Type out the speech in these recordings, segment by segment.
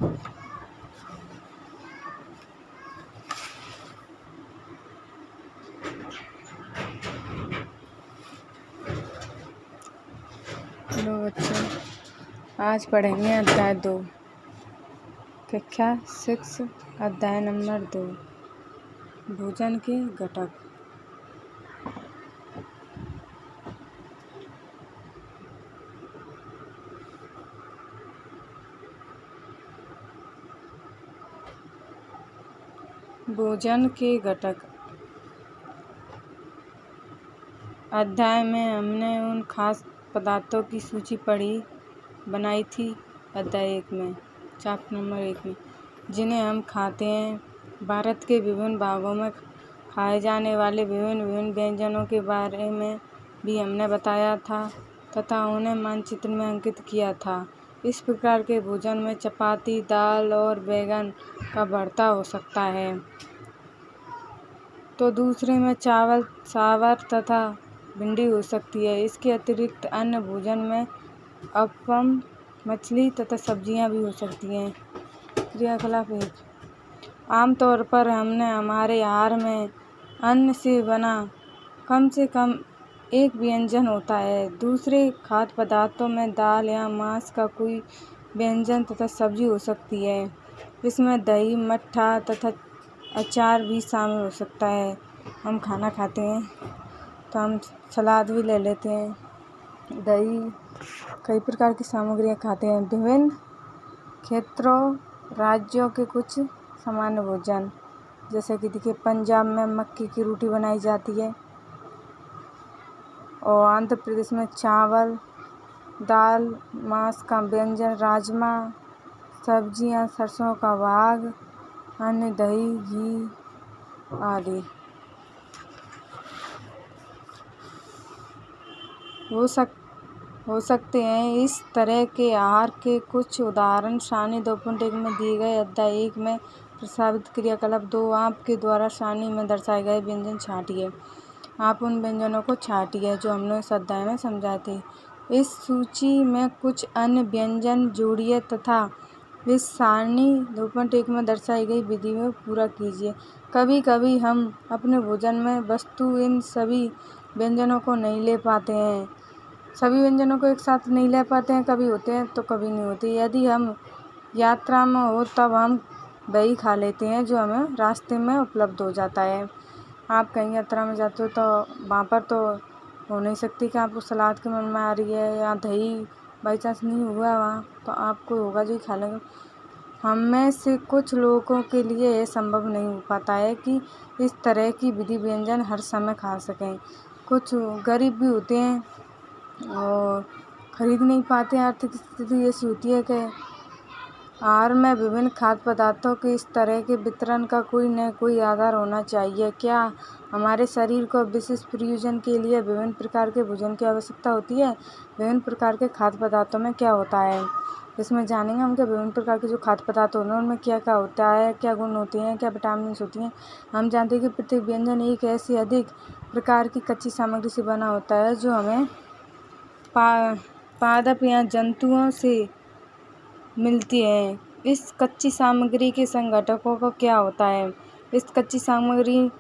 Hello बच्चों, आज पढ़ेंगे अध्याय 2, कक्षा 6, अध्याय नंबर 2, भोजन के घटक। भोजन के घटक अध्याय में हमने उन खास पदार्थों की सूची बनाई थी अध्याय 1 में, चैप्टर नंबर 1 में, जिन्हें हम खाते हैं। भारत के विभिन्न भागों में खाए जाने वाले विभिन्न व्यंजनों के बारे में भी हमने बताया था तथा उन्हें मानचित्र में अंकित किया था। इस प्रकार के भोजन में चपाती, दाल और बैंगन का भरता हो सकता है, तो दूसरे में चावल, सांभर तथा भिंडी हो सकती है। इसके अतिरिक्त अन्य भोजन में अप्पम, मछली तथा सब्जियां भी हो सकती हैं। क्रियाकलाप 1। आमतौर पर हमने हमारे आहार में अन्न से बना कम से कम एक व्यंजन होता है। दूसरे खाद्य पदार्थों में दाल या मांस का कोई व्यंजन तथा सब्जी हो सकती है। इसमें दही, मट्ठा तथा अचार भी शामिल हो सकता है। हम खाना खाते हैं तो हम सलाद भी ले लेते हैं, दही, कई प्रकार की सामग्रियाँ खाते हैं। विभिन्न क्षेत्रों, राज्यों के कुछ सामान्य भोजन, जैसे कि देखिए, पंजाब में मक्की की रोटी बनाई जाती है और आंध्र प्रदेश में चावल, दाल, मांस का व्यंजन, राजमा, सब्जियां, सरसों का साग, अन्य दही, घी आदि हो सकते हैं। इस तरह के आहार के कुछ उदाहरण सारणी 2.1 में दिए गए अध्याय 1 में प्रस्तावित क्रियाकलाप 2। आपके द्वारा सारणी में दर्शाए गए व्यंजन छांटिए। आप उन व्यंजनों को छांटिए जो हमने इस अध्याय में समझाए थे। इस सूची में कुछ अन्य व्यंजन जोड़िए तथा इस सारणी 2.1 में दर्शाई गई विधि में पूरा कीजिए। कभी कभी हम अपने भोजन में वस्तु इन सभी व्यंजनों को नहीं ले पाते हैं। सभी व्यंजनों को एक साथ नहीं ले पाते हैं, कभी होते हैं तो कभी नहीं होते। यदि हम यात्रा में हो तब हम दही खा लेते हैं जो हमें रास्ते में उपलब्ध हो जाता है। आप कहीं यात्रा में जाते हो तो वहाँ पर तो हो नहीं सकती कि आपको सलाद के मन में आ रही है या दही बाई चांस नहीं हुआ वहाँ, तो आपको होगा जो ही खा लेंगे। हम में से कुछ लोगों के लिए यह संभव नहीं हो पाता है कि इस तरह की विधि व्यंजन हर समय खा सकें। कुछ गरीब भी होते हैं और खरीद नहीं पाते हैं। आर्थिक स्थिति ऐसी होती है कि आहार में विभिन्न खाद्य पदार्थों के इस तरह के वितरण का कोई न कोई आधार होना चाहिए। क्या हमारे शरीर को विशिष्ट प्रयोजन के लिए विभिन्न प्रकार के भोजन की आवश्यकता होती है? विभिन्न प्रकार के खाद्य पदार्थों में क्या होता है, इसमें जानेंगे हम। क्या विभिन्न प्रकार के जो खाद्य पदार्थ होते हैं उनमें क्या क्या होता है, क्या गुण होते हैं, क्या विटामिन होती हैं। हम जानते हैं कि प्रत्येक व्यंजन एक ऐसी अधिक प्रकार की कच्ची सामग्री से बना होता है जो हमें पादप या जंतुओं से मिलती है। इस कच्ची सामग्री के संघटकों को क्या होता है? इस कच्ची सामग्री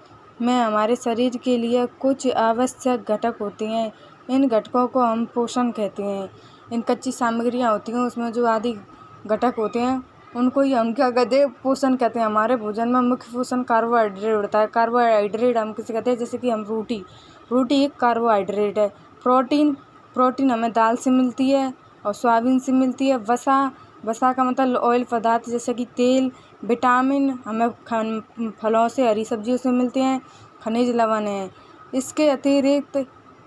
में हमारे शरीर के लिए कुछ आवश्यक घटक होते हैं। इन घटकों को हम पोषण कहते हैं। इन कच्ची सामग्रियाँ होती हैं उसमें जो आदि घटक होते हैं उनको ही हम क्या कहते हैं? पोषण कहते हैं। हमारे भोजन में मुख्य पोषण कार्बोहाइड्रेट होता है। कार्बोहाइड्रेट हम किसे कहते हैं? जैसे कि हम रोटी एक कार्बोहाइड्रेट है। प्रोटीन हमें दाल से मिलती है और सोयाबीन से मिलती है। वसा का मतलब ऑयल पदार्थ जैसे कि तेल। विटामिन हमें फलों से, हरी सब्जियों से मिलते हैं। खनिज लवण है। इसके अतिरिक्त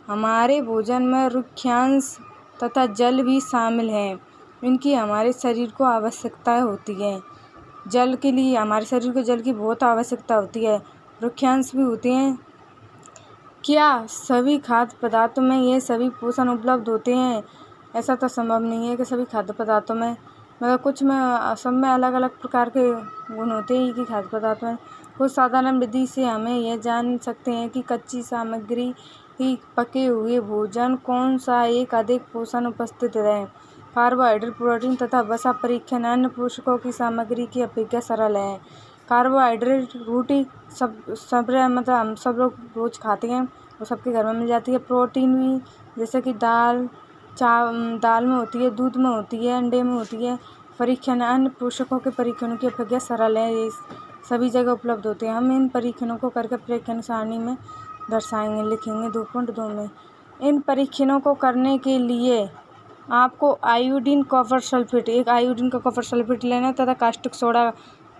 हमारे भोजन में रुक्षांश तथा जल भी शामिल है। इनकी हमारे शरीर को आवश्यकता होती है। जल के लिए हमारे शरीर को जल की बहुत आवश्यकता होती है। रुक्षांश भी होते हैं। क्या सभी खाद्य पदार्थों में ये सभी पोषण उपलब्ध होते हैं? ऐसा तो संभव नहीं है कि सभी खाद्य पदार्थों में, मगर कुछ में, सब में अलग अलग प्रकार के गुण होते हैं कि खाद्य पदार्थ में। कुछ साधारण विधि से हमें यह जान सकते हैं कि कच्ची सामग्री ही पके हुए भोजन कौन सा एक अधिक पोषण उपस्थित है। कार्बोहाइड्रेट, प्रोटीन तथा वसा परीक्षण अन्य पोषकों की सामग्री की अपेक्षा सरल है। कार्बोहाइड्रेट रोटी मतलब हम सब लोग रोज खाते हैं, वो सबके घर में मिल जाती है। प्रोटीन भी जैसे कि दाल में होती है, दूध में होती है, अंडे में होती है। परीक्षण अन्य पोषकों के परीक्षणों की अपेक्षा सरल है, ये सभी जगह उपलब्ध होते हैं। हम इन परीक्षणों को करके परीक्षण सारणी में दर्शाएंगे, लिखेंगे 2.2 में। इन परीक्षणों को करने के लिए आपको आयोडीन कॉपर सल्फेट, एक आयोडीन का कॉपर सल्फेट लेना है तथा कास्टिक सोडा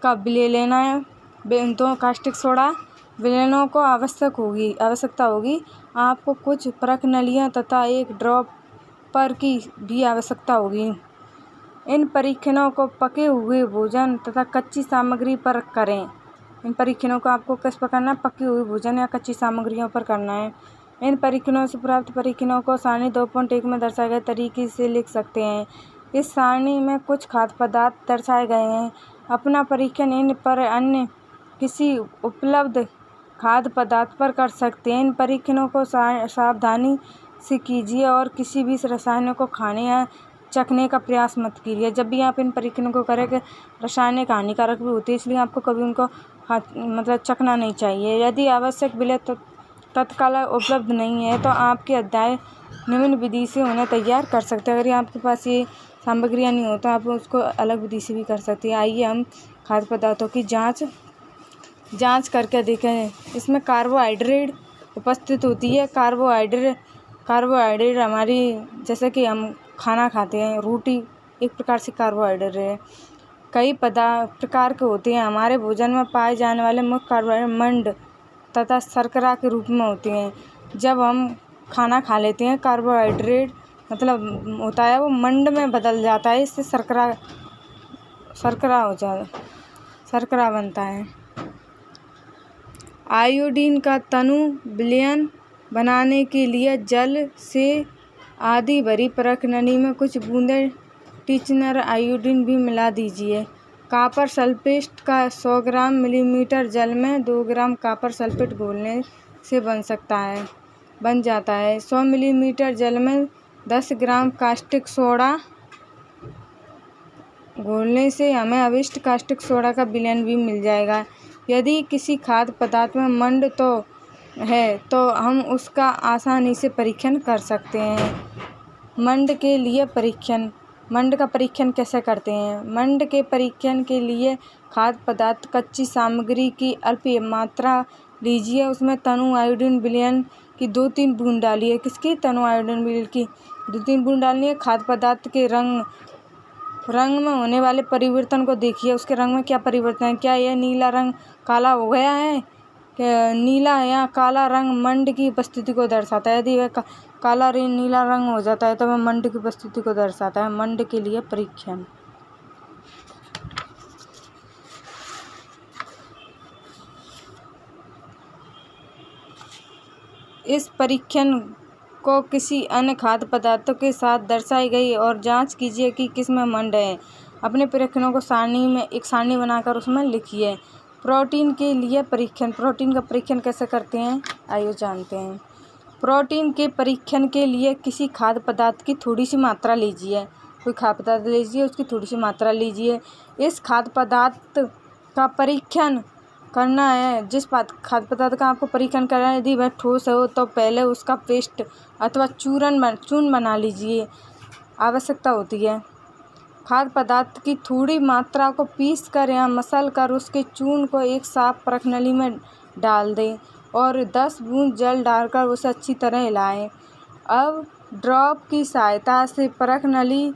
का विलय लेना है। दो कास्टिक सोडा विलयनों को आवश्यकता होगी। आपको कुछ परख नलियाँ तथा एक ड्रॉपर की भी आवश्यकता होगी। इन परीक्षणों को पके हुए भोजन तथा कच्ची सामग्री पर करें। इन परीक्षणों को आपको किस पर करना है? पके हुए भोजन या कच्ची सामग्रियों पर करना है। इन परीक्षणों से प्राप्त परीक्षणों को सारणी 2.1 में दर्शाए गए तरीके से लिख सकते हैं। इस सारणी में कुछ खाद्य पदार्थ दर्शाए गए हैं। अपना परीक्षण इन पर अन्य किसी उपलब्ध खाद्य पदार्थ पर कर सकते हैं। इन परीक्षणों को सावधानी से कीजिए और किसी भी रसायन को खाने या चखने का प्रयास मत कीजिए। जब भी आप इन परीक्षणों को करें कि रासायनिक हानिकारक भी होते हैं, इसलिए आपको कभी उनको मतलब चखना नहीं चाहिए। यदि आवश्यक विलय तत्काल उपलब्ध नहीं है तो आपके अध्याय निम्न विधि से उन्हें तैयार कर सकते हैं। अगर आपके पास ये सामग्रियाँ नहीं हो तो आप उसको अलग विधि से भी कर सकते हैं। आइए हम खाद्य पदार्थों की जांच करके देखें। इसमें कार्बोहाइड्रेट उपस्थित होती है। कार्बोहाइड्रेट हमारी, जैसे कि हम खाना खाते हैं, रोटी एक प्रकार से कार्बोहाइड्रेट है। कई प्रकार के होते हैं। हमारे भोजन में पाए जाने वाले मुख्य कार्बोहाइड्रेट मंड तथा शर्करा के रूप में होते हैं। जब हम खाना खा लेते हैं, कार्बोहाइड्रेट मतलब होता है वो मंड में बदल जाता है, इससे शर्करा बनता है। आयोडीन का तनु विलयन बनाने के लिए जल से आधी भरी परख नली में कुछ बूंदें टिंचर आयोडीन भी मिला दीजिए। कॉपर सल्फेट का 100 ग्राम मिलीलीटर जल में 2 ग्राम कॉपर सल्फेट घोलने से बन जाता है। 100 मिलीलीटर जल में 10 ग्राम कास्टिक सोडा घोलने से हमें अवशिष्ट कास्टिक सोडा का विलयन भी मिल जाएगा। यदि किसी खाद्य पदार्थ में मंड तो हम उसका आसानी से परीक्षण कर सकते हैं। मंड का परीक्षण कैसे करते हैं? मंड के परीक्षण के लिए खाद्य पदार्थ कच्ची सामग्री की अल्प मात्रा लीजिए। उसमें तनु आयोडीन विलयन की 2-3 बूंद डालिए। किसकी? तनु आयोडीन विलयन की 2-3 बूंद डालनी है। खाद्य पदार्थ के रंग में होने वाले परिवर्तन को देखिए। उसके रंग में क्या परिवर्तन है? क्या यह नीला रंग काला हो गया है? नीला या काला रंग मंड की उपस्थिति को दर्शाता है। यदि वह काला नीला रंग हो जाता है तो वह मंड की उपस्थिति को दर्शाता है। मंड के लिए परीक्षण। इस परीक्षण को किसी अन्य खाद्य पदार्थों के साथ दर्शाई गई और जांच कीजिए कि किसमें मंड है। अपने परीक्षणों को एक सारणी बनाकर उसमें लिखिए। प्रोटीन के लिए परीक्षण। प्रोटीन का परीक्षण कैसे करते हैं, आइए जानते हैं। प्रोटीन के परीक्षण के लिए किसी खाद्य पदार्थ की थोड़ी सी मात्रा लीजिए। कोई खाद्य पदार्थ लीजिए, उसकी थोड़ी सी मात्रा लीजिए। इस खाद्य पदार्थ का परीक्षण करना है। जिस खाद्य पदार्थ का आपको परीक्षण करना है, यदि वह ठोस हो तो पहले उसका पेस्ट अथवा चूर्ण बना लीजिए, आवश्यकता होती है। खाद्य पदार्थ की थोड़ी मात्रा को पीस कर या मसल कर उसके चूर्ण को एक साफ परख नली में डाल दें और 10 बूंद जल डालकर उसे अच्छी तरह हिलाएं। अब ड्रॉप की सहायता से परख नली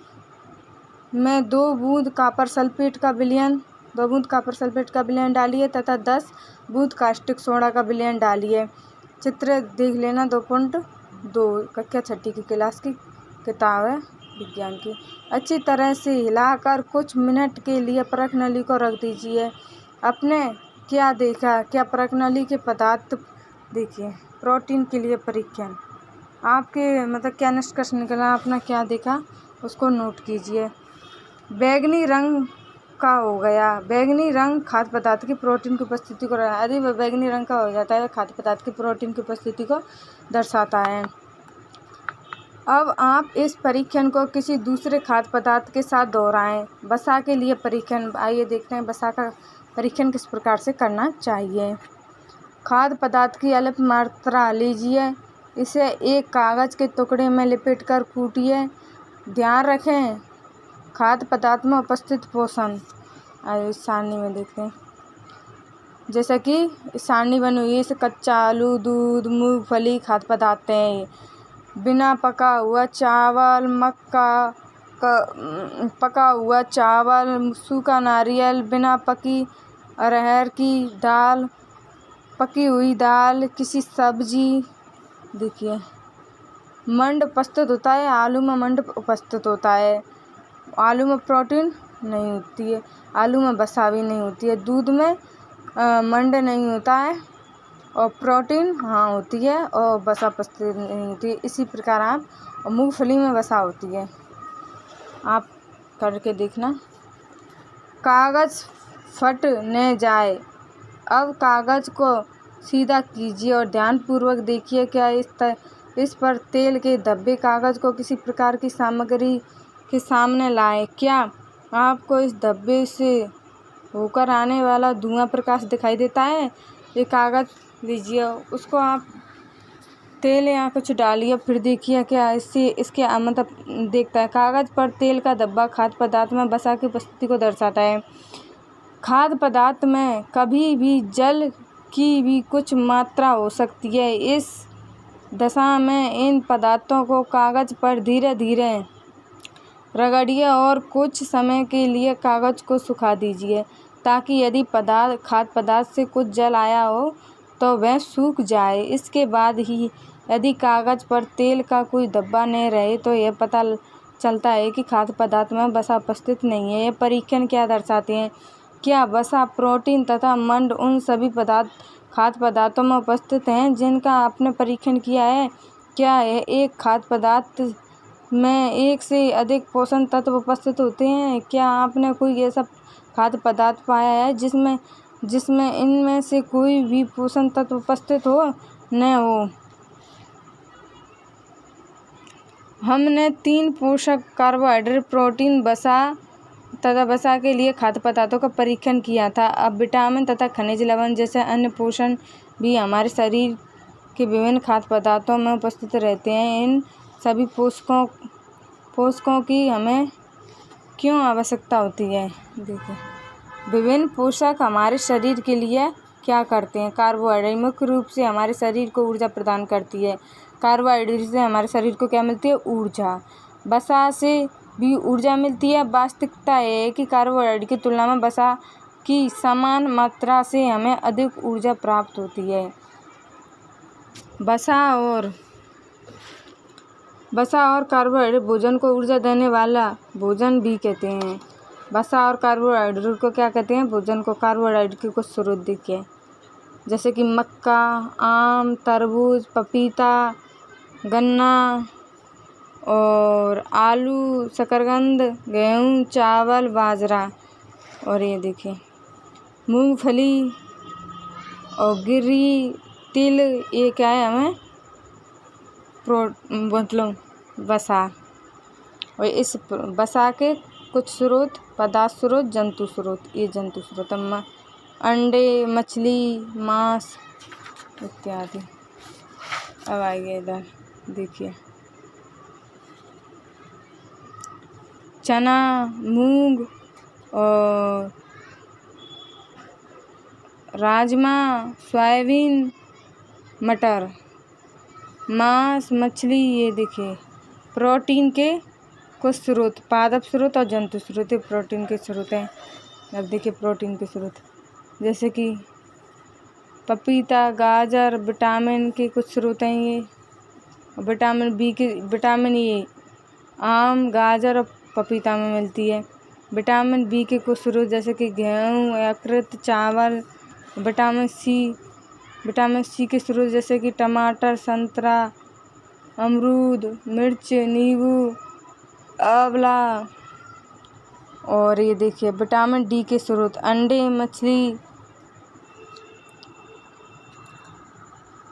में 2 बूंद कॉपर सल्फेट का विलयन डालिए तथा 10 बूंद कास्टिक सोडा का विलयन डालिए। चित्र देख लेना 2.2 कक्षा 6 की क्लास की किताब है विज्ञान की। अच्छी तरह से हिलाकर कुछ मिनट के लिए परख नली को रख दीजिए। आपने क्या देखा? क्या परख नली के पदार्थ देखिए। प्रोटीन के लिए परीक्षण। आपके मतलब क्या निष्कर्ष निकला, आपने क्या देखा उसको नोट कीजिए। बैंगनी रंग का हो गया। बैंगनी रंग खाद्य पदार्थ की प्रोटीन की उपस्थिति को यदि वह बैंगनी रंग का हो जाता है, खाद्य पदार्थ की प्रोटीन की उपस्थिति को दर्शाता है। अब आप इस परीक्षण को किसी दूसरे खाद्य पदार्थ के साथ दोहराएं। वसा के लिए परीक्षण। आइए देखते हैं वसा का परीक्षण किस प्रकार से करना चाहिए। खाद्य पदार्थ की अल्प मात्रा लीजिए, इसे एक कागज़ के टुकड़े में लपेटकर कूटिए। ध्यान रखें खाद्य पदार्थ में उपस्थित पोषण। आइए इस सारणी में देखते हैं। जैसा कि सारणी बनी हुई है, इसे कच्चा आलू, दूध, मूंगफली खाद्य पदार्थ हैं। बिना पका हुआ चावल, मक्का पका हुआ चावल, सूखा नारियल, बिना पकी अरहर की दाल, पकी हुई दाल, किसी सब्जी। देखिए मंड उपस्थित होता है, आलू में मंड उपस्थित होता है। आलू में प्रोटीन नहीं होती है, आलू में वसा भी नहीं होती है। दूध में मंड नहीं होता है और प्रोटीन हाँ होती है और वसा उपस्थित नहीं होती है। इसी प्रकार आप और मूंगफली में वसा होती है। आप करके देखना। कागज़ फट न जाए। अब कागज़ को सीधा कीजिए और ध्यानपूर्वक देखिए क्या इस पर तेल के धब्बे कागज़ को किसी प्रकार की सामग्री के सामने लाए। क्या आपको इस धब्बे से होकर आने वाला धुआं प्रकाश दिखाई देता है? ये कागज़ लीजिए, उसको आप तेल या कुछ डालिए, फिर देखिए क्या इसके मतलब देखता है। कागज़ पर तेल का धब्बा खाद्य पदार्थ में वसा की उपस्थिति को दर्शाता है। खाद्य पदार्थ में कभी भी जल की भी कुछ मात्रा हो सकती है। इस दशा में इन पदार्थों को कागज़ पर धीरे धीरे रगड़िए और कुछ समय के लिए कागज़ को सुखा दीजिए, ताकि यदि खाद्य पदार्थ से कुछ जल आया हो तो वह सूख जाए। इसके बाद ही यदि कागज़ पर तेल का कोई धब्बा न रहे तो यह पता चलता है कि खाद्य पदार्थ में वसा उपस्थित नहीं है। ये परीक्षण क्या दर्शाते हैं? क्या वसा, प्रोटीन तथा मंड उन सभी खाद्य पदार्थों में उपस्थित हैं जिनका आपने परीक्षण किया है? क्या एक खाद्य पदार्थ में एक से अधिक पोषण तत्व उपस्थित होते हैं? क्या आपने कोई ऐसा खाद्य पदार्थ पाया है जिसमें इनमें से कोई भी पोषण तत्व उपस्थित हो न हो? हमने 3 पोषक कार्बोहाइड्रेट, प्रोटीन, वसा के लिए खाद्य पदार्थों का परीक्षण किया था। अब विटामिन तथा खनिज लवण जैसे अन्य पोषण भी हमारे शरीर के विभिन्न खाद्य पदार्थों में उपस्थित रहते हैं। इन सभी पोषकों की हमें क्यों आवश्यकता होती है? देखिए विभिन्न पोषक हमारे शरीर के लिए क्या करते हैं? कार्बोहाइड्रेट मुख्य रूप से हमारे शरीर को ऊर्जा प्रदान करती है। कार्बोहाइड्रेट से हमारे शरीर को क्या मिलती है? ऊर्जा। वसा से भी ऊर्जा मिलती है। वास्तविकता है कि कार्बोहाइड्रेट की तुलना में वसा की समान मात्रा से हमें अधिक ऊर्जा प्राप्त होती है। वसा और कार्बोहाइड्रेट भोजन को ऊर्जा देने वाला भोजन भी कहते हैं। वसा और कार्बोहाइड्रेट को क्या कहते हैं? भोजन को। कार्बोहाइड्रेट के कुछ स्रोत देखिए, जैसे कि मक्का, आम, तरबूज, पपीता, गन्ना और आलू, शकरकंद, गेहूँ, चावल, बाजरा। और ये देखिए मूंगफली और गिर्री, तिल, ये क्या है? हमें मतलब वसा। और इस वसा के कुछ स्रोत, पदार्थ स्रोत, जंतु स्रोत। ये जंतु स्रोत अंडे, मछली, मांस इत्यादि। अब आइए इधर देखिए चना, मूंग और राजमा, सोयाबीन, मटर, मांस, मछली। ये देखिए प्रोटीन के कुछ स्रोत, पादप स्रोत और जंतु स्रोत। प्रोटीन के स्रोत हैं। अब देखिए प्रोटीन के स्रोत जैसे कि पपीता, गाजर, विटामिन के कुछ स्रोत हैं ये। विटामिन ए आम, गाजर और पपीता में मिलती है। विटामिन बी के कुछ स्रोत जैसे कि गेहूँ, यकृत, चावल। विटामिन सी के स्रोत जैसे कि टमाटर, संतरा, अमरूद, मिर्च, नींबू, आंवला। और ये देखिए विटामिन डी के स्रोत अंडे, मछली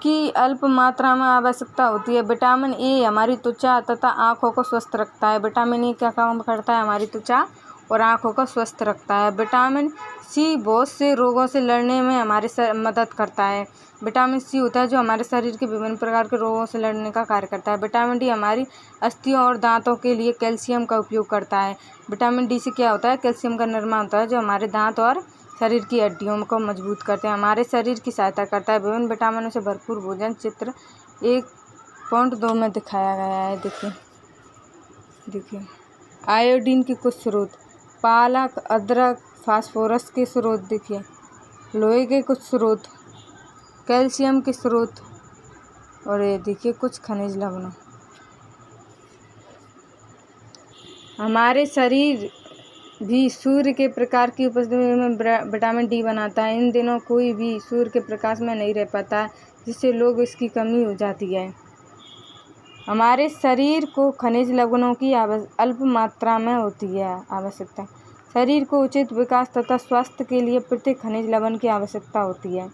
की अल्प मात्रा में आवश्यकता होती है। विटामिन ए हमारी त्वचा तथा आँखों को स्वस्थ रखता है। विटामिन ए क्या काम करता है? हमारी त्वचा और आँखों को स्वस्थ रखता है। विटामिन सी बहुत से रोगों से लड़ने में हमारे मदद करता है। विटामिन सी होता है जो हमारे शरीर के विभिन्न प्रकार के रोगों से लड़ने का कार्य करता है। विटामिन डी हमारी अस्थियों और दांतों के लिए कैल्शियम का उपयोग करता है। विटामिन डी से क्या होता है? कैल्शियम का निर्माण होता है जो हमारे दांत और शरीर की हड्डियों को मजबूत करते हैं। हमारे शरीर की सहायता करता है। विभिन्न विटामिनों से भरपूर भोजन चित्र 1.2 में दिखाया गया है। देखिए आयोडीन के कुछ स्रोत, पालक, अदरक, फास्फोरस के स्रोत, देखिए लोहे के कुछ स्रोत, कैल्शियम के स्रोत, और ये देखिए कुछ खनिज लवणों। हमारे शरीर भी सूर्य के प्रकाश की उपस्थिति में विटामिन डी बनाता है। इन दिनों कोई भी सूर्य के प्रकाश में नहीं रह पाता, जिससे लोग इसकी कमी हो जाती है। हमारे शरीर को खनिज लवणों की अल्प मात्रा में होती है आवश्यकता। शरीर को उचित विकास तथा स्वास्थ्य के लिए प्रत्येक खनिज लवण की आवश्यकता होती है।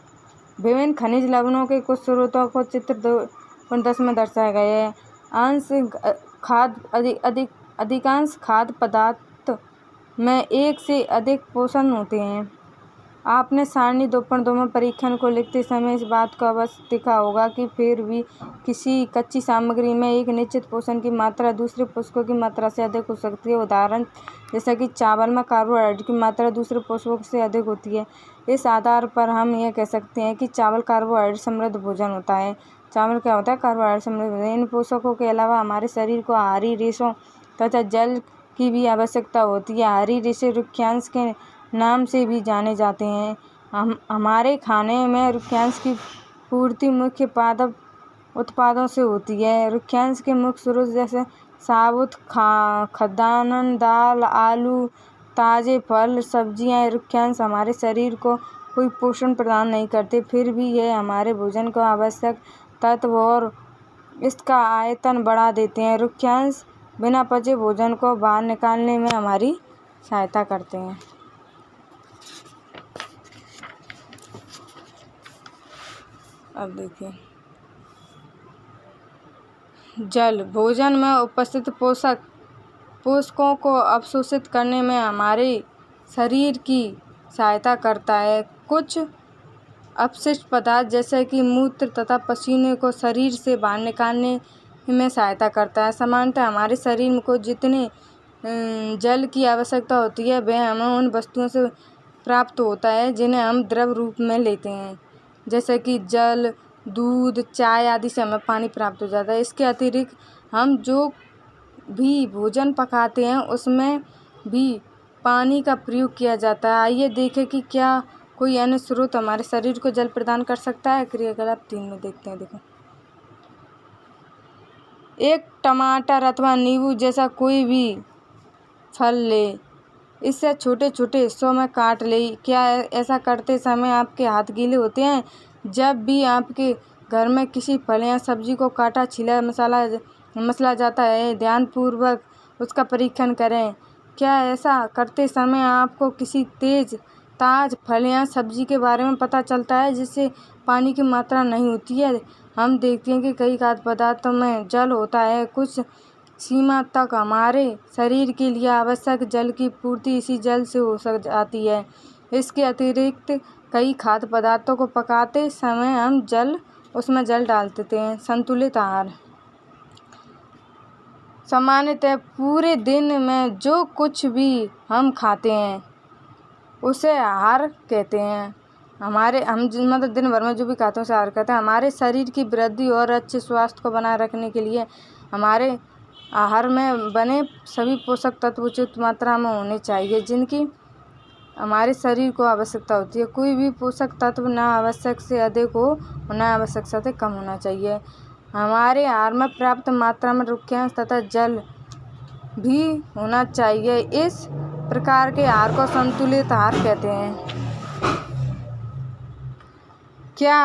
विभिन्न खनिज लवणों के कुछ स्रोतों को चित्र 2.10 में दर्शाया गया है। अधिकांश खाद्य पदार्थ में एक से अधिक पोषण होते हैं। आपने सारणी 2.2 में परीक्षण को लिखते समय इस बात को अवश्य देखा होगा कि फिर भी किसी कच्ची सामग्री में एक निश्चित पोषण की मात्रा दूसरे पोषकों की मात्रा से अधिक हो सकती है। उदाहरण जैसा कि चावल में कार्बोहाइड्रेट की मात्रा दूसरे पोषकों से अधिक होती है। इस आधार पर हम यह कह सकते हैं कि चावल कार्बोहाइड्रेट समृद्ध भोजन होता है। चावल क्या होता है? कार्बोहाइड्रेट समृद्ध भोजन। इन पोषकों के अलावा हमारे शरीर को आहारी रेशों तथा जल की भी आवश्यकता होती है। आहारी रेशे रुक्यांश के नाम से भी जाने जाते हैं। हमारे खाने में रुक्यांश की पूर्ति मुख्य उत्पादों से होती है। रुक्यांश के मुख्य स्रोत जैसे साबुत खाद्यान्न, दाल, आलू, ताजे फल, सब्जियां। रुक्यांश हमारे शरीर को कोई पोषण प्रदान नहीं करते, फिर भी यह हमारे भोजन को आवश्यक तत्व और इसका आयतन बढ़ा देते हैं। रुक्यांश बिना पचे भोजन को बाहर निकालने में हमारी सहायता करते हैं। अब देखिए जल भोजन में उपस्थित पोषकों को अवशोषित करने में हमारे शरीर की सहायता करता है। कुछ अपशिष्ट पदार्थ जैसे कि मूत्र तथा पसीने को शरीर से बाहर निकालने में सहायता करता है। सामान्यतः हमारे शरीर को जितने जल की आवश्यकता होती है वह हमें उन वस्तुओं से प्राप्त होता है जिन्हें हम द्रव रूप में लेते हैं, जैसे कि जल, दूध, चाय आदि से हमें पानी प्राप्त हो जाता है। इसके अतिरिक्त हम जो भी भोजन पकाते हैं उसमें भी पानी का प्रयोग किया जाता है। आइए देखें कि क्या कोई अन्य स्रोत हमारे शरीर को जल प्रदान कर सकता है। क्रियाकलाप 3 में देखते हैं। देखो एक टमाटर अथवा नींबू जैसा कोई भी फल ले, इसे छोटे छोटे हिस्सों में काट ले। क्या ऐसा करते समय आपके हाथ गीले होते हैं? जब भी आपके घर में किसी फल या सब्जी को काटा छीला मसला जाता है, ध्यानपूर्वक उसका परीक्षण करें। क्या ऐसा करते समय आपको किसी ताज़ फल या सब्जी के बारे में पता चलता है जिससे पानी की मात्रा नहीं होती है? हम देखते हैं कि कई खाद्य पदार्थों में जल होता है। कुछ सीमा तक हमारे शरीर के लिए आवश्यक जल की पूर्ति इसी जल से हो जाती है। इसके अतिरिक्त कई खाद्य पदार्थों को पकाते समय हम उसमें जल डाल देते हैं। संतुलित आहार सामान्यतः पूरे दिन में जो कुछ भी हम खाते हैं उसे आहार कहते हैं। हम मतलब दिन भर में जो भी खाते हैं उसे आहार कहते हैं। हमारे शरीर की वृद्धि और अच्छे स्वास्थ्य को बनाए रखने के लिए हमारे आहार में बने सभी पोषक तत्व उचित मात्रा में होने चाहिए जिनकी हमारे शरीर को आवश्यकता होती है। कोई भी पोषक तत्व ना आवश्यक से अधिक हो और ना आवश्यक से कम होना चाहिए। हमारे आहार में पर्याप्त मात्रा में रुक्यांश तथा जल भी होना चाहिए। इस प्रकार के आहार को संतुलित आहार कहते हैं। क्या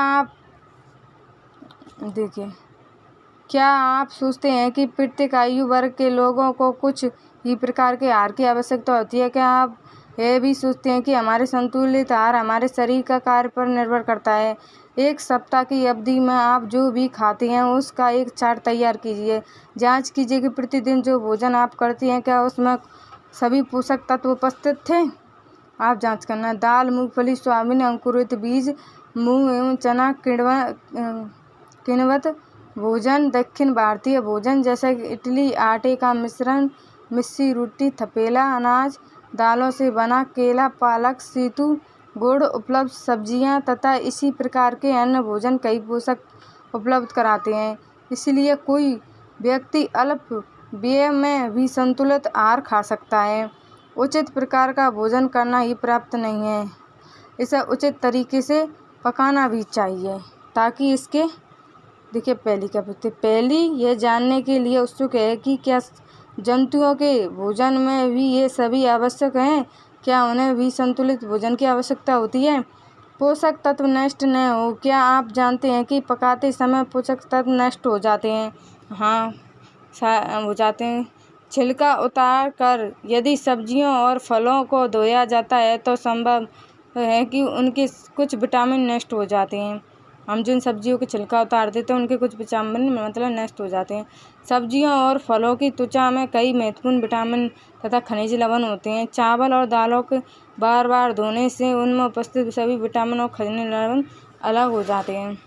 आप सोचते हैं कि प्रत्येक आयु वर्ग के लोगों को कुछ ही प्रकार के आहार की आवश्यकता होती है? क्या आप यह भी सोचते हैं कि हमारे संतुलित आहार हमारे शरीर का कार्य पर निर्भर करता है। एक सप्ताह की अवधि में आप जो भी खाते हैं उसका एक चार्ट तैयार कीजिए। जांच कीजिए कि प्रतिदिन जो भोजन आप करती हैं क्या उसमें सभी पोषक तत्व उपस्थित थे। आप जांच करना। दाल, मूंगफली, सोयाबीन, अंकुरित बीज, मूंग एवं चना, किण्वत भोजन, दक्षिण भारतीय भोजन जैसे कि इडली, आटे का मिश्रण, मिस्सी रोटी, थपेला अनाज, दालों से बना केला, पालक, सत्तू, गुड़, उपलब्ध सब्जियां तथा इसी प्रकार के अन्य भोजन कई पोषक उपलब्ध कराते हैं। इसलिए कोई व्यक्ति अल्प व्यय में भी संतुलित आहार खा सकता है। उचित प्रकार का भोजन करना ही पर्याप्त नहीं है, इसे उचित तरीके से पकाना भी चाहिए ताकि इसके देखिए पहली यह जानने के लिए उत्सुक है कि क्या जंतुओं के भोजन में भी ये सभी आवश्यक हैं। क्या उन्हें भी संतुलित भोजन की आवश्यकता होती है? पोषक तत्व नष्ट न हो। क्या आप जानते हैं कि पकाते समय पोषक तत्व नष्ट हो जाते हैं? हाँ, हो जाते हैं। छिलका उतार कर यदि सब्जियों और फलों को धोया जाता है तो संभव है कि उनके कुछ विटामिन नष्ट हो जाते हैं। हम जिन सब्जियों के छिलका उतार देते हैं उनके कुछ विटामिन नष्ट हो जाते हैं। सब्जियों और फलों की त्वचा में कई महत्वपूर्ण विटामिन तथा खनिज लवण होते हैं। चावल और दालों के बार बार धोने से उनमें उपस्थित सभी विटामिन और खनिज लवण अलग हो जाते हैं।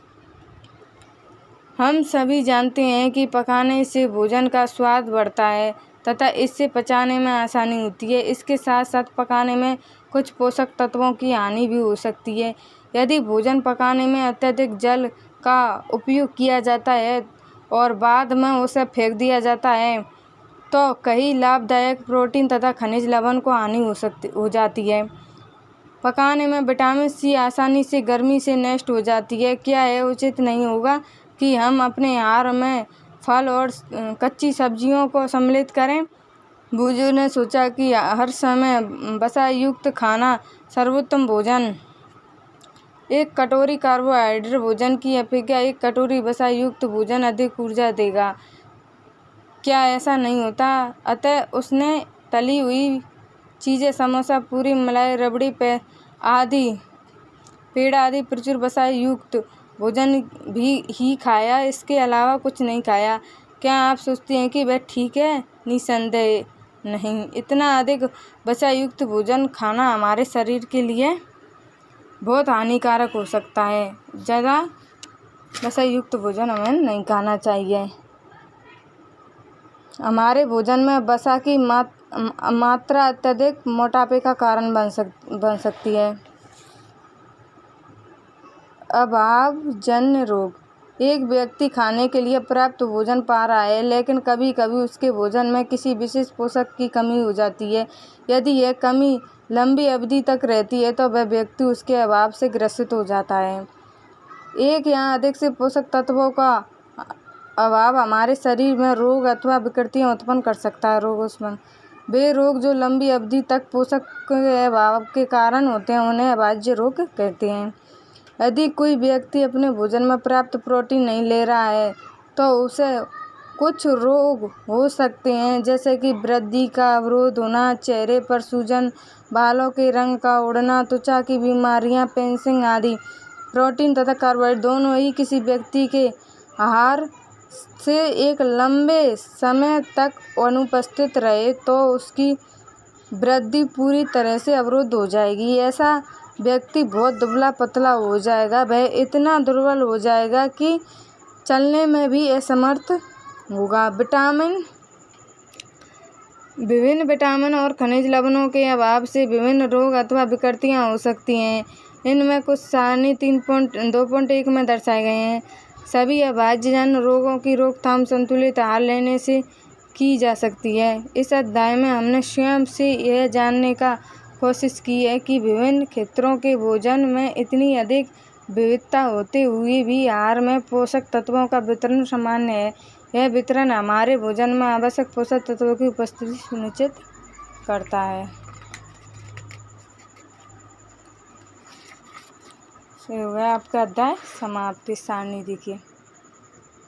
हम सभी जानते हैं कि पकाने से भोजन का स्वाद बढ़ता है तथा इससे पचाने में आसानी होती है। इसके साथ साथ पकाने में कुछ पोषक तत्वों की हानि भी हो सकती है। यदि भोजन पकाने में अत्यधिक जल का उपयोग किया जाता है और बाद में उसे फेंक दिया जाता है तो कई लाभदायक प्रोटीन तथा खनिज लवण को हानि हो जाती है। पकाने में विटामिन सी आसानी से गर्मी से नष्ट हो जाती है। क्या यह उचित नहीं होगा कि हम अपने आहार में फल और कच्ची सब्जियों को सम्मिलित करें? बुजुर्ग ने सोचा कि हर समय वसा युक्त खाना सर्वोत्तम भोजन। एक कटोरी कार्बोहाइड्रेट भोजन की अपेक्षा एक कटोरी वसा युक्त भोजन अधिक ऊर्जा देगा। क्या ऐसा नहीं होता? अतः उसने तली हुई चीज़ें, समोसा, पूरी, मलाई, रबड़ी, पेड़ा आदि प्रचुर वसा युक्त भोजन भी ही खाया, इसके अलावा कुछ नहीं खाया। क्या आप सोचते हैं कि वह ठीक है? निसंदेह नहीं। इतना अधिक वसा युक्त भोजन खाना हमारे शरीर के लिए बहुत हानिकारक हो सकता है। ज़्यादा वसा युक्त भोजन हमें नहीं खाना चाहिए। हमारे भोजन में वसा की मात्रा अत्यधिक मोटापे का कारण बन सकती है। अभावजन्य रोग। एक व्यक्ति खाने के लिए पर्याप्त भोजन पा रहा है लेकिन कभी कभी उसके भोजन में किसी विशेष पोषक की कमी हो जाती है। यदि यह कमी लंबी अवधि तक रहती है तो वह व्यक्ति उसके अभाव से ग्रसित हो जाता है। एक या अधिक से पोषक तत्वों का अभाव हमारे शरीर में रोग अथवा विकृतियां उत्पन्न कर सकता है। वे रोग जो लंबी अवधि तक पोषक के अभाव के कारण होते हैं उन्हें अभाज्य रोग कहते हैं। यदि कोई व्यक्ति अपने भोजन में पर्याप्त प्रोटीन नहीं ले रहा है तो उसे कुछ रोग हो सकते हैं जैसे कि वृद्धि का अवरोध होना, चेहरे पर सूजन, बालों के रंग का उड़ना, त्वचा की बीमारियां, पेंसिंग आदि। प्रोटीन तथा कार्बोहाइड्रेट दोनों ही किसी व्यक्ति के आहार से एक लंबे समय तक अनुपस्थित रहे तो उसकी वृद्धि पूरी तरह से अवरुद्ध हो जाएगी। ऐसा व्यक्ति बहुत दुबला पतला हो जाएगा। वह इतना दुर्बल हो जाएगा कि चलने में भी असमर्थ होगा। विभिन्न विटामिन और खनिज लवणों के अभाव से विभिन्न रोग अथवा विकृतियां हो सकती हैं। इनमें कुछ सारणी 3.2.1 में दर्शाए गए हैं। सभी अभाज्यजन्य रोगों की रोकथाम संतुलित आहार लेने से की जा सकती है। इस अध्याय में हमने स्वयं से यह जानने का कोशिश की है कि विभिन्न क्षेत्रों के भोजन में इतनी अधिक विविधता होते हुए भी आहार में पोषक तत्वों का वितरण सामान्य है। यह वितरण हमारे भोजन में आवश्यक पोषक तत्वों की उपस्थिति सुनिश्चित करता है। हो गया आपका अध्याय समाप्ति। सारणी देखिए।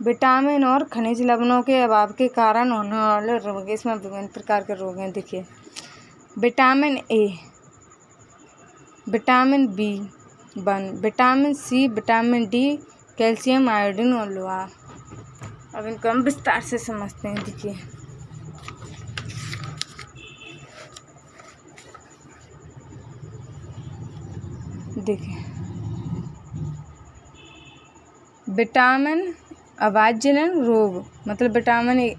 विटामिन और खनिज लवणों के अभाव के कारण होने वाले रोग। इसमें विभिन्न प्रकार के रोग हैं। देखिए, vitamin A vitamin B1, vitamin C, vitamin D, calcium, iodine और लोहा। अब इनको हम विस्तार से समझते हैं। देखिए विटामिन अभाज्यजनक रोग, मतलब विटामिन ए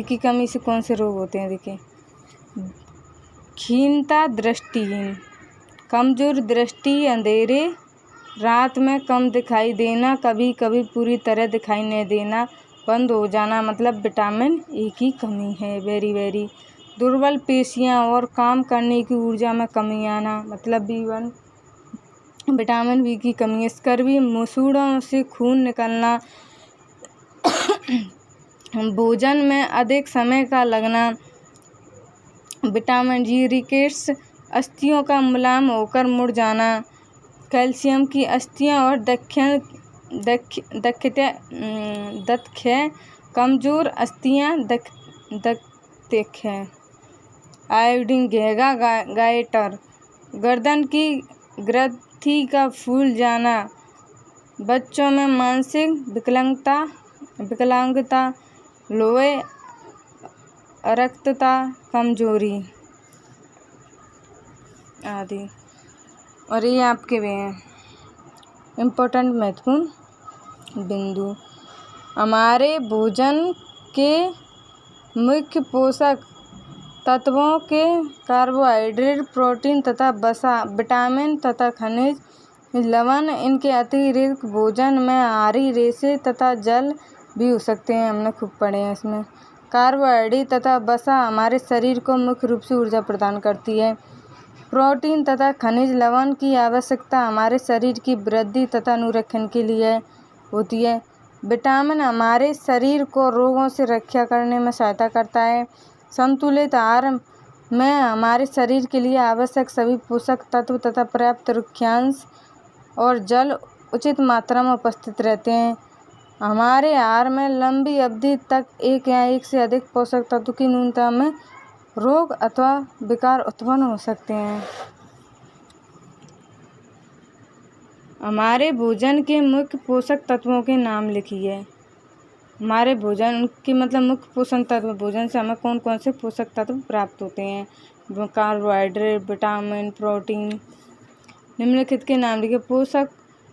की कमी से कौन से रोग होते हैं। देखिए क्षीणता, दृष्टिहीन, कमजोर दृष्टि, अंधेरे, रात में कम दिखाई देना, कभी कभी पूरी तरह दिखाई नहीं देना, बंद हो जाना, मतलब विटामिन ए की कमी है। वेरी दुर्बल पेशियां और काम करने की ऊर्जा में कमी आना, मतलब B1 विटामिन बी की कमी है। स्कर्वी, मसूड़ों से खून निकलना, भोजन में अधिक समय का लगना, विटामिन जी, रिकेट्स, अस्थियों का मुलायम होकर मुड़ जाना, कैल्शियम की अस्थियां और दक्षय, कमजोर अस्थियां, दक्षय। आयोडीन, घेगा गायटर, गर्दन की ग्रंथि का फूल जाना, बच्चों में मानसिक विकलांगता, लोहे, अरक्तता, कमजोरी आदि। और ये आपके वे हैं इम्पोर्टेंट महत्वपूर्ण बिंदु। हमारे भोजन के मुख्य पोषक तत्वों के कार्बोहाइड्रेट, प्रोटीन तथा वसा, विटामिन तथा खनिज, लवण, इनके अतिरिक्त भोजन में आहारी रेशे तथा जल भी हो सकते हैं। हमने खूब पढ़े हैं इसमें। कार्बोहाइड्रेट तथा वसा हमारे शरीर को मुख्य रूप से ऊर्जा प्रदान करती है। प्रोटीन तथा खनिज लवण की आवश्यकता हमारे शरीर की वृद्धि तथा अनुरक्षण के लिए होती है। विटामिन हमारे शरीर को रोगों से रक्षा करने में सहायता करता है। संतुलित आहार में हमारे शरीर के लिए आवश्यक सभी पोषक तत्व तथा पर्याप्त रुक्षांश और जल उचित मात्रा में उपस्थित रहते हैं। हमारे आहार में लंबी अवधि तक एक या एक से अधिक पोषक तत्व की न्यूनता में रोग अथवा विकार उत्पन्न हो सकते हैं। हमारे भोजन के मुख्य पोषक तत्वों के नाम लिखिए। हमारे भोजन के मतलब मुख्य पोषक तत्व, भोजन से हमें कौन कौन से पोषक तत्व प्राप्त होते हैं। Carbohydrate, vitamin, protein. निम्नलिखित के नाम लिखिए। पोषक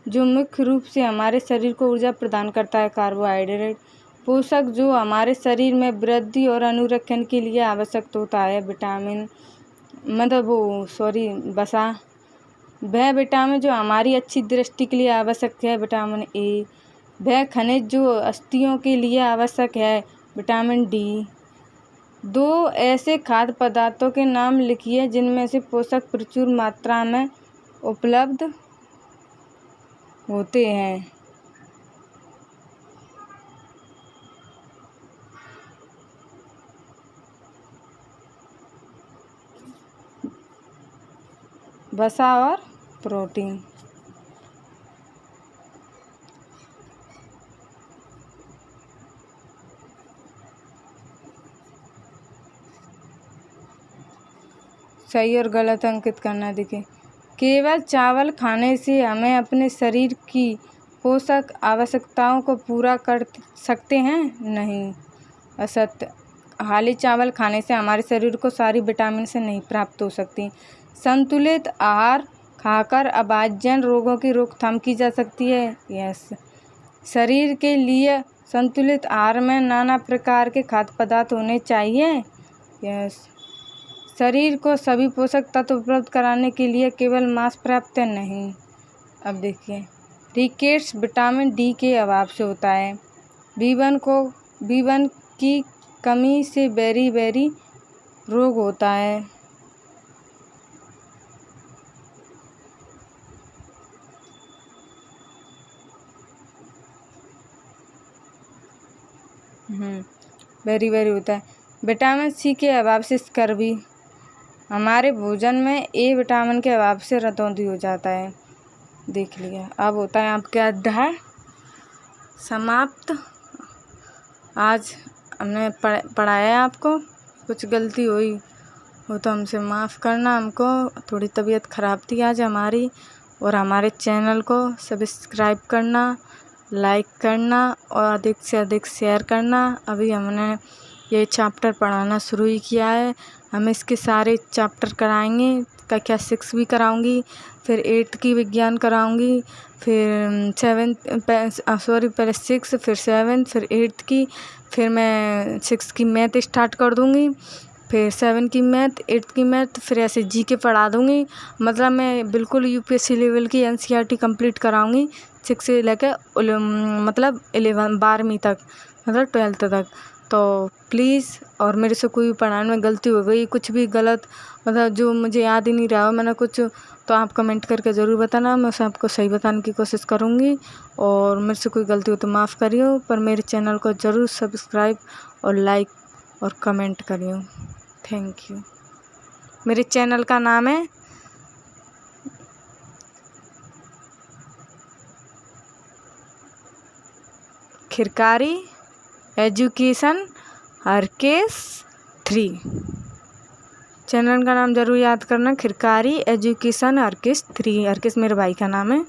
जो मुख्य रूप से हमारे शरीर को ऊर्जा प्रदान करता है, कार्बोहाइड्रेट। पोषक जो हमारे शरीर में वृद्धि और अनुरक्षण के लिए आवश्यक होता है, विटामिन वसा। वह विटामिन जो हमारी अच्छी दृष्टि के लिए आवश्यक है, विटामिन ए। वह खनिज जो अस्थियों के लिए आवश्यक है, विटामिन डी। दो ऐसे खाद्य पदार्थों के नाम लिखिए जिनमें से पोषक प्रचुर मात्रा में उपलब्ध होते हैं। वसा और प्रोटीन। सही और गलत अंकित करना। देखिए केवल चावल खाने से हमें अपने शरीर की पोषक आवश्यकताओं को पूरा कर सकते हैं, नहीं, असत्य। खाली चावल खाने से हमारे शरीर को सारी विटामिन से नहीं प्राप्त हो सकती। संतुलित आहार खाकर अभाज्यजनक रोगों की रोकथाम की जा सकती है, यस। शरीर के लिए संतुलित आहार में नाना प्रकार के खाद्य पदार्थ होने चाहिए, यस। शरीर को सभी पोषक तत्व उपलब्ध कराने के लिए केवल मांस पर्याप्त नहीं। अब देखिए रिकेट्स विटामिन डी के अभाव से होता है। B1 की कमी से बेरी रोग होता है। बेरी होता है। विटामिन सी के अभाव से स्कर्वी। हमारे भोजन में ए विटामिन के अभाव से रतौंधी हो जाता है। देख लिया। अब होता है आपका अध्याय समाप्त। आज हमने पढ़ाया आपको, कुछ गलती वो तो हमसे माफ़ करना, हमको थोड़ी तबीयत ख़राब थी आज हमारी। और हमारे चैनल को सब्सक्राइब करना, लाइक करना और अधिक से अधिक शेयर करना। अभी हमने ये चैप्टर पढ़ाना शुरू ही किया है, हम इसके सारे चैप्टर कराएंगे। कक्षा 6 भी कराऊंगी, फिर 8th की विज्ञान कराऊंगी, फिर 7th पहले 6 फिर 7 फिर 8th की, फिर मैं 6 की मैथ स्टार्ट कर दूंगी, फिर 7 की मैथ, 8th की मैथ, फिर ऐसे जीके पढ़ा दूंगी। मतलब मैं बिल्कुल यूपीएससी लेवल की एनसीईआरटी कंप्लीट कराऊंगी 6 से लेकर मतलब 12वीं तक, मतलब 12th तक। तो प्लीज़, और मेरे से कोई भी पढ़ाने में गलती हो गई, कुछ भी गलत, मतलब जो मुझे याद ही नहीं रहा हो मैंने कुछ, तो आप कमेंट करके ज़रूर बताना, मैं उसे आपको सही बताने की कोशिश करूँगी। और मेरे से कोई गलती हो तो माफ़ करियो, पर मेरे चैनल को ज़रूर सब्सक्राइब और लाइक और कमेंट करियो। Thank you. मेरे चैनल का नाम है खिरकारी एजुकेशन हरकेश 3। चैनल का नाम ज़रूर याद करना, खिरकारी एजुकेशन हरकेश 3। हरकेश मेरे भाई का नाम है।